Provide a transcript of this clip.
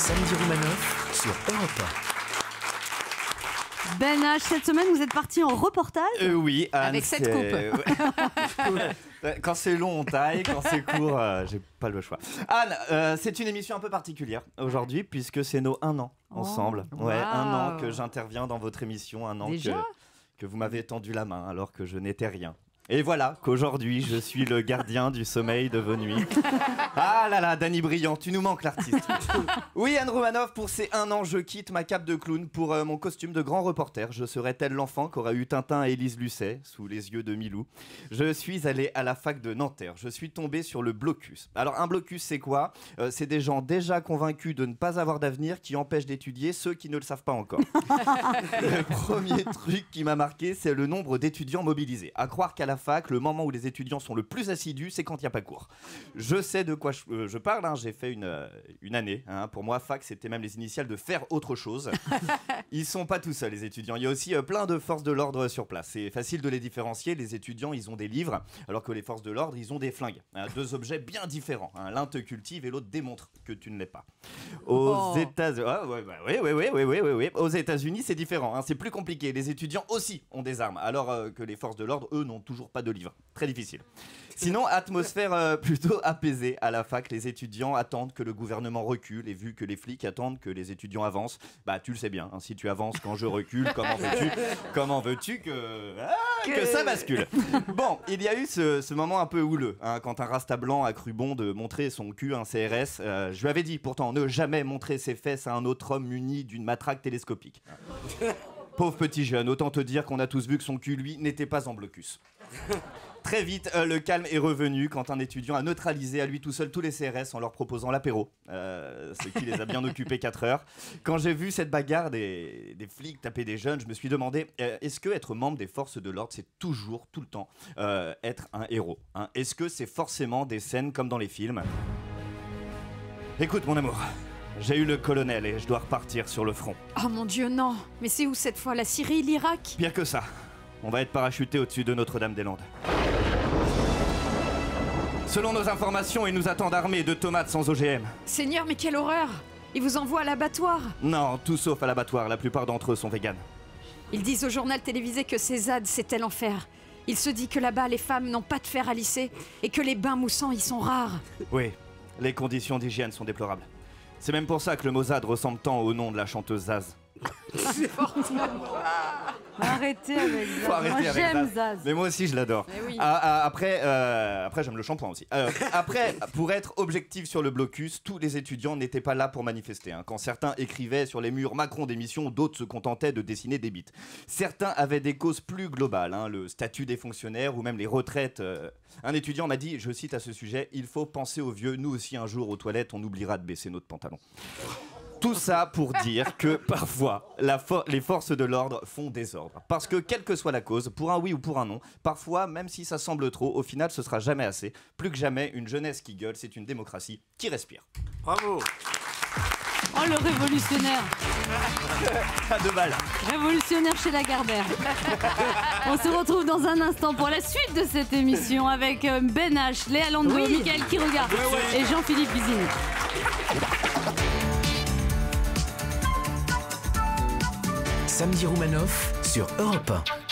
Samedi Roumanoff sur Europe 1. Ben H, cette semaine, vous êtes parti en reportage Oui, Anne, avec cette coupe. Quand c'est long, on taille. Quand c'est court, j'ai pas le choix. Anne, c'est une émission un peu particulière aujourd'hui, puisque c'est nos 1 an ensemble. Ouais, 1 an que j'interviens dans votre émission, 1 an que vous m'avez tendu la main alors que je n'étais rien. Et voilà qu'aujourd'hui, je suis le gardien du sommeil de vos nuits. Ah là là, Dany Briand, tu nous manques l'artiste. Oui, Anne Roumanoff, pour ces 1 an, je quitte ma cape de clown pour mon costume de grand reporter. Je serai tel l'enfant qu'aura eu Tintin et Élise Lucet, sous les yeux de Milou. Je suis allé à la fac de Nanterre. Je suis tombé sur le blocus. Alors, un blocus, c'est quoi ? C'est des gens déjà convaincus de ne pas avoir d'avenir qui empêchent d'étudier ceux qui ne le savent pas encore. Le premier truc qui m'a marqué, c'est le nombre d'étudiants mobilisés. À croire qu'à la fac, le moment où les étudiants sont le plus assidus, c'est quand il n'y a pas cours. Je sais de quoi je parle, hein. J'ai fait une année. Hein. Pour moi, fac, c'était même les initiales de faire autre chose. Ils sont pas tout seuls, les étudiants. Il y a aussi plein de forces de l'ordre sur place. C'est facile de les différencier. Les étudiants, ils ont des livres, alors que les forces de l'ordre, ils ont des flingues. Hein. 2 objets bien différents. Hein. L'un te cultive et l'autre démontre que tu ne l'es pas. Aux États-Unis, oui. Aux États-Unis, c'est différent. Hein. C'est plus compliqué. Les étudiants aussi ont des armes, alors que les forces de l'ordre, eux, n'ont toujours pas de livres. Très difficile. Sinon, atmosphère plutôt apaisée à la fac. Les étudiants attendent que le gouvernement recule, et vu que les flics attendent que les étudiants avancent, bah tu le sais bien. Hein, si tu avances quand je recule, comment veux-tu que ça bascule. Bon, il y a eu ce moment un peu houleux, hein, quand un rasta blanc a cru bon de montrer son cul à un CRS. Je lui avais dit pourtant ne jamais montrer ses fesses à un autre homme muni d'une matraque télescopique. Pauvre petit jeune, autant te dire qu'on a tous vu que son cul, lui, n'était pas en blocus. Très vite, le calme est revenu quand un étudiant a neutralisé à lui tout seul tous les CRS en leur proposant l'apéro, ce qui les a bien occupés 4 heures. Quand j'ai vu cette bagarre des flics taper des jeunes, je me suis demandé, est-ce que être membre des forces de l'ordre, c'est toujours, tout le temps, être un héros, hein ? Est-ce que c'est forcément des scènes comme dans les films ? Écoute mon amour, j'ai eu le colonel et je dois repartir sur le front. Oh mon Dieu, non. Mais c'est où cette fois? La Syrie, l'Irak? Pire que ça. On va être parachuté au-dessus de Notre-Dame-des-Landes. Selon nos informations, ils nous attendent armés de tomates sans OGM. Seigneur, mais quelle horreur! Ils vous envoient à l'abattoir? Non, tout sauf à l'abattoir. La plupart d'entre eux sont véganes. Ils disent au journal télévisé que ces ZAD, c'était l'enfer. Il se dit que là-bas, les femmes n'ont pas de fer à lisser et que les bains moussants y sont rares. Oui, les conditions d'hygiène sont déplorables. C'est même pour ça que le mot ZAD ressemble tant au nom de la chanteuse Zaz. Arrêtez avec Zaz. Moi j'aime Zaz. Mais moi aussi je l'adore. Oui. Après j'aime le shampoing aussi. Après, pour être objectif sur le blocus, tous les étudiants n'étaient pas là pour manifester. Hein. Quand certains écrivaient sur les murs Macron démission, d'autres se contentaient de dessiner des bites. Certains avaient des causes plus globales, hein, le statut des fonctionnaires ou même les retraites. Un étudiant m'a dit, je cite à ce sujet, il faut penser aux vieux, nous aussi un jour aux toilettes on oubliera de baisser notre pantalon. Tout ça pour dire que parfois, les forces de l'ordre font désordre. Parce que quelle que soit la cause, pour un oui ou pour un non, parfois, même si ça semble trop, au final, ce sera jamais assez. Plus que jamais, une jeunesse qui gueule, c'est une démocratie qui respire. Bravo. Oh le révolutionnaire. À 2 balles. Révolutionnaire chez Lagardère. On se retrouve dans un instant pour la suite de cette émission avec Ben H, Léa Landau, Mickaël Quiroga et Jean-Philippe Bizine. Samedi Roumanoff sur Europe 1.